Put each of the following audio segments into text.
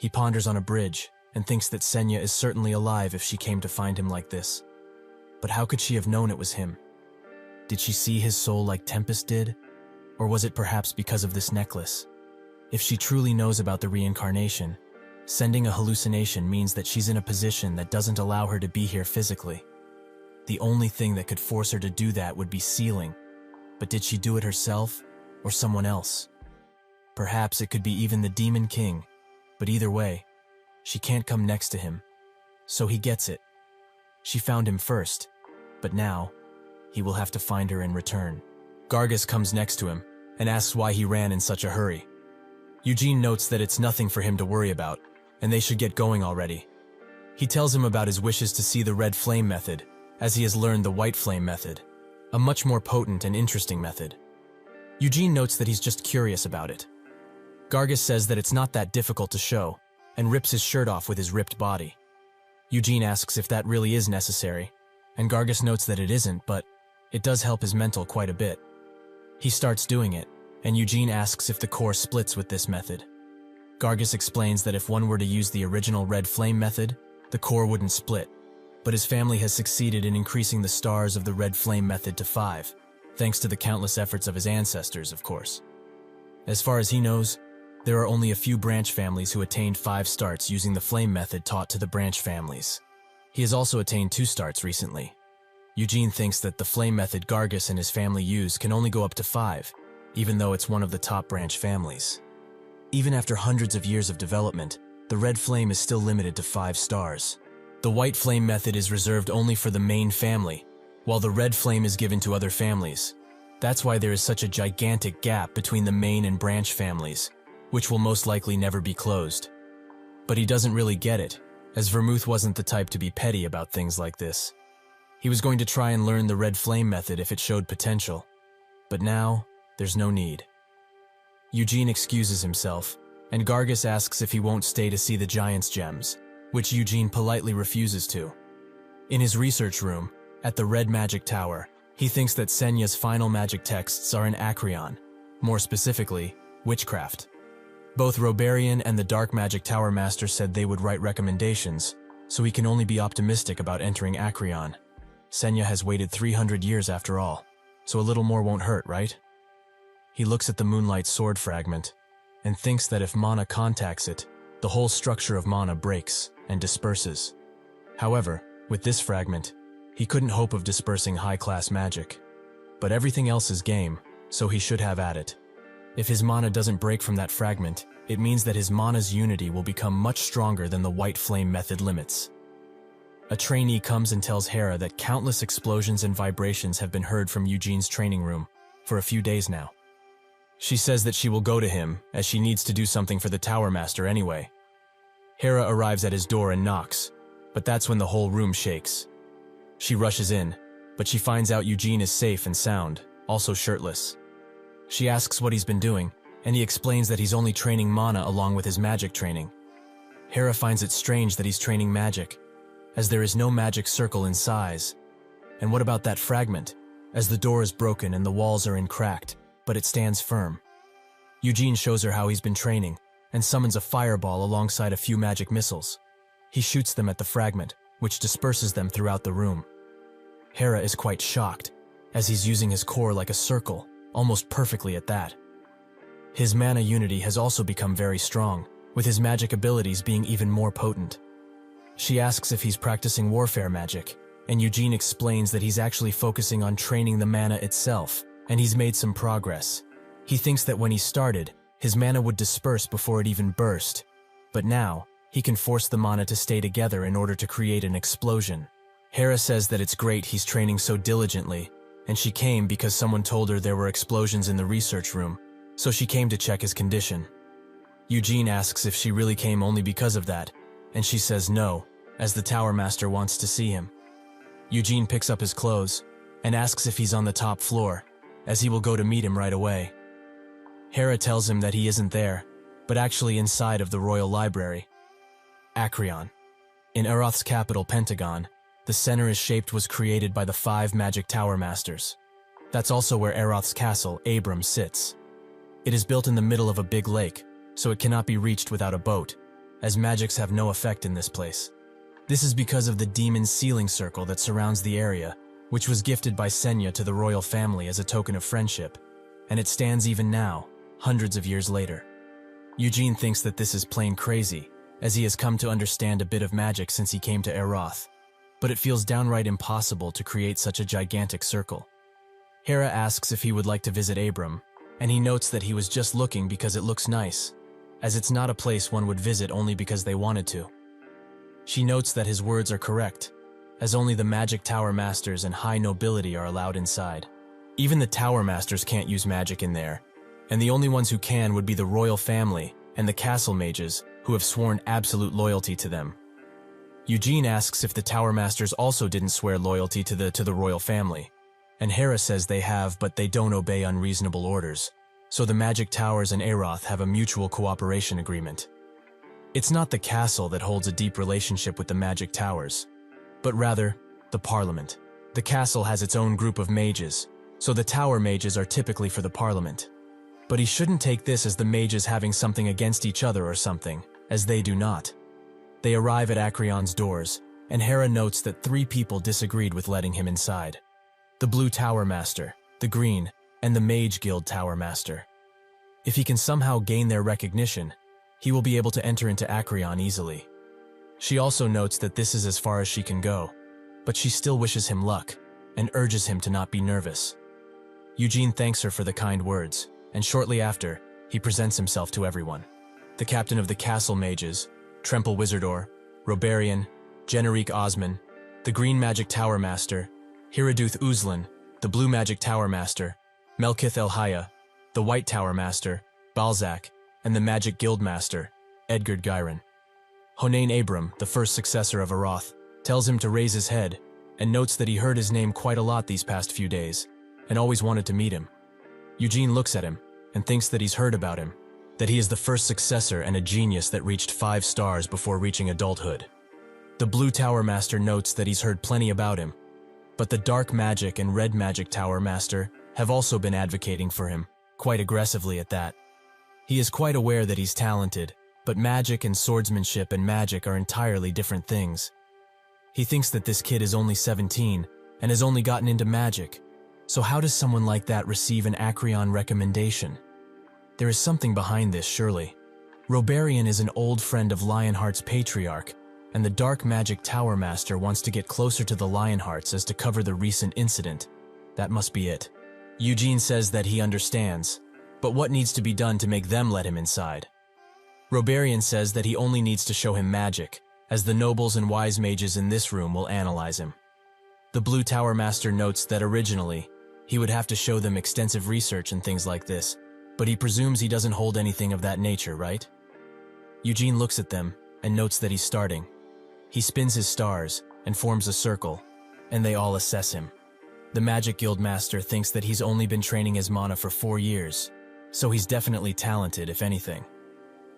He ponders on a bridge and thinks that Senya is certainly alive if she came to find him like this. But how could she have known it was him? Did she see his soul like Tempest did? Or was it perhaps because of this necklace? If she truly knows about the reincarnation, sending a hallucination means that she's in a position that doesn't allow her to be here physically. The only thing that could force her to do that would be sealing. But did she do it herself or someone else? Perhaps it could be even the Demon King, but either way, she can't come next to him. So he gets it. She found him first, but now, he will have to find her in return. Gargus comes next to him and asks why he ran in such a hurry. Eugene notes that it's nothing for him to worry about, and they should get going already. He tells him about his wishes to see the red flame method, as he has learned the white flame method, a much more potent and interesting method. Eugene notes that he's just curious about it. Gargus says that it's not that difficult to show, and rips his shirt off with his ripped body. Eugene asks if that really is necessary, and Gargus notes that it isn't, but it does help his mental quite a bit. He starts doing it, and Eugene asks if the core splits with this method. Gargus explains that if one were to use the original red flame method, the core wouldn't split, but his family has succeeded in increasing the stars of the red flame method to 5, thanks to the countless efforts of his ancestors, of course. As far as he knows, there are only a few branch families who attained 5 starts using the flame method taught to the branch families. He has also attained 2 starts recently. Eugene thinks that the flame method Gargus and his family use can only go up to 5, even though it's one of the top branch families. Even after hundreds of years of development, the red flame is still limited to 5 stars. The white flame method is reserved only for the main family, while the red flame is given to other families. That's why there is such a gigantic gap between the main and branch families, which will most likely never be closed. But he doesn't really get it, as Vermouth wasn't the type to be petty about things like this. He was going to try and learn the red flame method if it showed potential, but now there's no need. Eugene excuses himself, and Gargus asks if he won't stay to see the Giant's gems, which Eugene politely refuses to. In his research room, at the Red Magic Tower, he thinks that Senya's final magic texts are in Acreon, more specifically, witchcraft. Both Roberian and the Dark Magic Tower Master said they would write recommendations, so he can only be optimistic about entering Acreon. Senya has waited 300 years after all, so a little more won't hurt, right? He looks at the Moonlight Sword fragment, and thinks that if mana contacts it, the whole structure of mana breaks and disperses. However, with this fragment, he couldn't hope of dispersing high-class magic. But everything else is game, so he should have at it. If his mana doesn't break from that fragment, it means that his mana's unity will become much stronger than the white flame method limits. A trainee comes and tells Hera that countless explosions and vibrations have been heard from Eugene's training room for a few days now. She says that she will go to him, as she needs to do something for the Tower Master anyway. Hera arrives at his door and knocks, but that's when the whole room shakes. She rushes in, but she finds out Eugene is safe and sound, also shirtless. She asks what he's been doing, and he explains that he's only training mana along with his magic training. Hera finds it strange that he's training magic, as there is no magic circle in size. And what about that fragment, as the door is broken and the walls are cracked, but it stands firm? Eugene shows her how he's been training, and summons a fireball alongside a few magic missiles. He shoots them at the fragment, which disperses them throughout the room. Hera is quite shocked, as he's using his core like a circle, almost perfectly at that. His mana unity has also become very strong, with his magic abilities being even more potent. She asks if he's practicing warfare magic, and Eugene explains that he's actually focusing on training the mana itself, and he's made some progress. He thinks that when he started, his mana would disperse before it even burst, but now, he can force the mana to stay together in order to create an explosion. Hera says that it's great he's training so diligently, and she came because someone told her there were explosions in the research room, so she came to check his condition. Eugene asks if she really came only because of that, and she says no, as the Tower Master wants to see him. Eugene picks up his clothes, and asks if he's on the top floor, as he will go to meet him right away. Hera tells him that he isn't there, but actually inside of the Royal Library. Acreon. In Eroth's capital, Pentagon, the center is shaped was created by the 5 magic Tower Masters. That's also where Eroth's castle, Abram, sits. It is built in the middle of a big lake, so it cannot be reached without a boat, as magics have no effect in this place. This is because of the demon sealing circle that surrounds the area, which was gifted by Senya to the royal family as a token of friendship, and it stands even now, hundreds of years later. Eugene thinks that this is plain crazy, as he has come to understand a bit of magic since he came to Eroth, but it feels downright impossible to create such a gigantic circle. Hera asks if he would like to visit Abram, and he notes that he was just looking because it looks nice, as it's not a place one would visit only because they wanted to. She notes that his words are correct, as only the magic tower masters and high nobility are allowed inside. Even the tower masters can't use magic in there, and the only ones who can would be the royal family and the castle mages who have sworn absolute loyalty to them. Eugene asks if the tower masters also didn't swear loyalty to the royal family, and Hera says they have, but they don't obey unreasonable orders, so the magic towers and Eroth have a mutual cooperation agreement. It's not the castle that holds a deep relationship with the magic towers, but rather the parliament. The castle has its own group of mages, so the tower mages are typically for the parliament. But he shouldn't take this as the mages having something against each other or something, as they do not. They arrive at Acreon's doors, and Hera notes that 3 people disagreed with letting him inside: the Blue Tower Master, the Green, and the Mage Guild Tower Master. If he can somehow gain their recognition, he will be able to enter into Acreon easily. She also notes that this is as far as she can go, but she still wishes him luck, and urges him to not be nervous. Eugene thanks her for the kind words, and shortly after, he presents himself to everyone. The captain of the castle mages, Tremple Wizardor, Roberian, Generique Osman, the Green Magic Tower Master, Hiraduth Uzlan, the Blue Magic Tower Master, Melkith Elhaya, the White Tower Master, Balzac, and the Magic Guild Master, Edgard Gyron. Honain Abram, the first successor of Eroth, tells him to raise his head, and notes that he heard his name quite a lot these past few days, and always wanted to meet him. Eugene looks at him, and thinks that he's heard about him, that he is the first successor and a genius that reached 5 stars before reaching adulthood. The Blue Tower Master notes that he's heard plenty about him, but the Dark Magic and Red Magic Tower Master have also been advocating for him, quite aggressively at that. He is quite aware that he's talented, but magic and swordsmanship and magic are entirely different things. He thinks that this kid is only 17 and has only gotten into magic, so how does someone like that receive an Acreon recommendation? There is something behind this, surely. Roberian is an old friend of Lionheart's patriarch, and the Dark Magic Tower Master wants to get closer to the Lionhearts as to cover the recent incident. That must be it. Eugene says that he understands, but what needs to be done to make them let him inside? Roberian says that he only needs to show him magic, as the nobles and wise mages in this room will analyze him. The Blue Tower Master notes that originally, he would have to show them extensive research and things like this, but he presumes he doesn't hold anything of that nature, right? Eugene looks at them and notes that he's starting. He spins his stars and forms a circle, and they all assess him. The Magic Guild Master thinks that he's only been training his mana for 4 years, so he's definitely talented, if anything.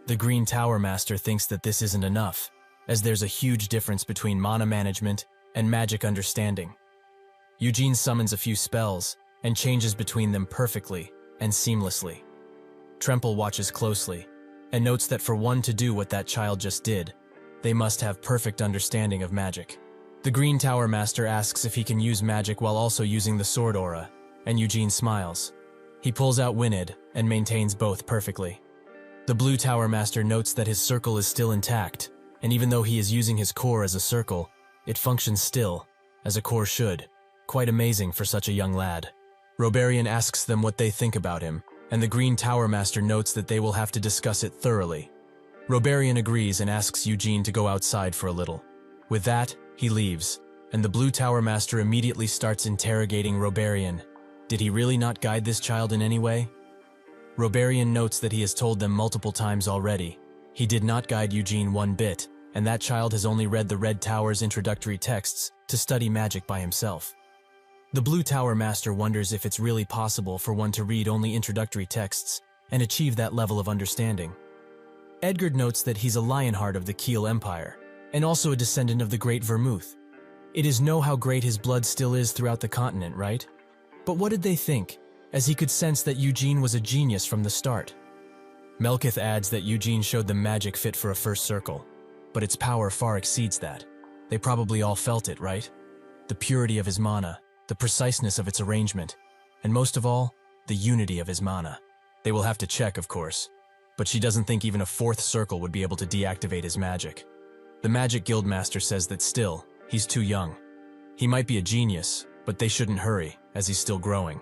The Green Tower Master thinks that this isn't enough, as there's a huge difference between mana management and magic understanding. Eugene summons a few spells and changes between them perfectly and seamlessly. Tremple watches closely and notes that for one to do what that child just did, they must have perfect understanding of magic. The Green Tower Master asks if he can use magic while also using the sword aura, and Eugene smiles. He pulls out Winid and maintains both perfectly. The Blue Tower Master notes that his circle is still intact, and even though he is using his core as a circle, it functions still, as a core should. Quite amazing for such a young lad. Roberian asks them what they think about him, and the Green Tower Master notes that they will have to discuss it thoroughly. Roberian agrees and asks Eugene to go outside for a little. With that, he leaves, and the Blue Tower Master immediately starts interrogating Roberian. Did he really not guide this child in any way? Roberian notes that he has told them multiple times already. He did not guide Eugene one bit, and that child has only read the Red Tower's introductory texts to study magic by himself. The Blue Tower Master wonders if it's really possible for one to read only introductory texts and achieve that level of understanding. Edgard notes that he's a Lionheart of the Kiel Empire, and also a descendant of the Great Vermouth. It is know how great his blood still is throughout the continent, right? But what did they think, as he could sense that Eugene was a genius from the start? Melkith adds that Eugene showed them magic fit for a first circle, but its power far exceeds that. They probably all felt it, right? The purity of his mana, the preciseness of its arrangement, and most of all, the unity of his mana. They will have to check, of course, but she doesn't think even a fourth circle would be able to deactivate his magic. The Magic Guildmaster says that still, he's too young. He might be a genius, but they shouldn't hurry, as he's still growing.